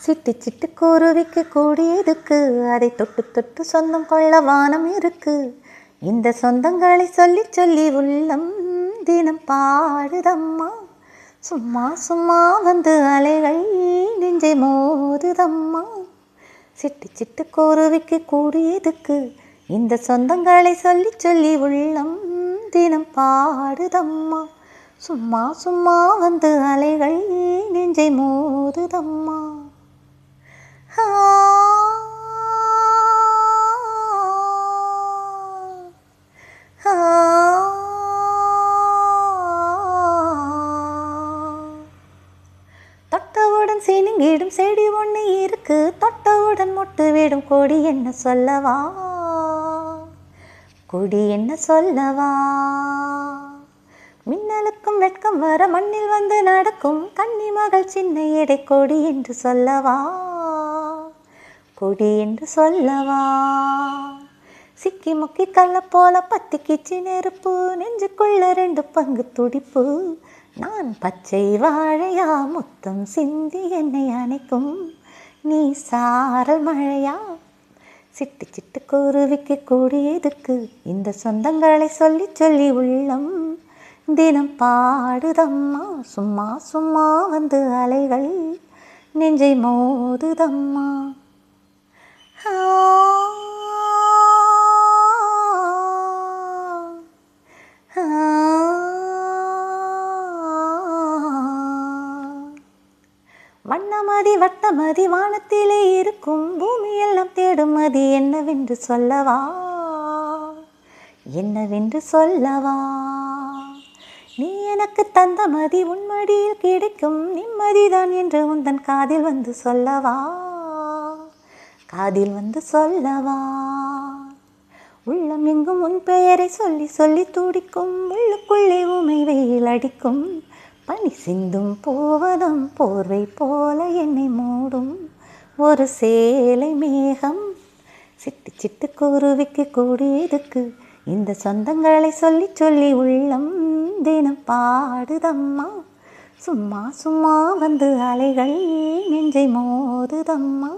சிட்டு சிட்டு குருவிக்கு கூடியதுக்கு அதை தொட்டு தொட்டு சொந்தம் கொள்ள வானம் இருக்கு. இந்த சொந்தங்களை சொல்லி சொல்லி உள்ளம் தினம் பாடுதம்மா. சும்மா சும்மா வந்து அலைகள் நெஞ்சை மோதுதம்மா. சிட்டு சிட்டு குருவிக்கு கூடியதுக்கு இந்த சொந்தங்களை சொல்லி சொல்லி உள்ளம் தினம் பாடுதம்மா. சும்மா சும்மா வந்து அலைகள் நெஞ்சை மோதுதம்மா. தொட்டவுடன் சீனிங்கிடும் செடி ஒன்று இருக்கு. தொட்டவுடன் மொட்டு விடும் கொடி என்ன சொல்லவா, கொடி என்ன சொல்லவா. மின்னலுக்கும் வெட்கம் வர மண்ணில் வந்து நடக்கும் கன்னி மகள் சின்ன எடை கொடி என்று சொல்லவா, கொடி என்று சொல்லவா. சிக்கி முக்கி கல்ல போல பத்தி கிச்சி நெருப்பு நெஞ்சுக்குள்ள 2 பங்கு துடிப்பு. நான் பச்சை வாழையா முத்தம் சிந்தி என்னை அணைக்கும் நீ சாரல் மழையா. சிட்டு சிட்டு குருவிக்கு கூடியதுக்கு இந்த சொந்தங்களை சொல்லி சொல்லி உள்ளம் தினம் பாடுதம்மா. சும்மா சும்மா வந்து அலைகள் நெஞ்சை மோதுதம்மா. வண்ணமதி வட்டமதி வானத்திலே இருக்கும் பூமியெல்லாம் தேடும் மதி என்னவென்று சொல்லவா, என்னவென்று சொல்லவா. நீ எனக்கு தந்த மதி உன்மடியில் கிடைக்கும் நிம்மதிதான் என்று உந்தன் காதில் வந்து சொல்லவா, காதில் வந்து சொல்லவா. உள்ளம் எங்கும் உன் பெயரை சொல்லி சொல்லி துடிக்கும் உள்ளுக்குள்ளே உமை வெயில் அடிக்கும். பனி சிந்தும் போவதும் போர்வை போல என்னை மூடும் ஒரு சேலை மேகம். சிட்டு சிட்டு குருவிக்கு கூடியதுக்கு இந்த சொந்தங்களை சொல்லி சொல்லி உள்ளம் தினம் பாடுதம்மா. சும்மா சும்மா வந்து அலைகள் நெஞ்சை மோதுதம்மா.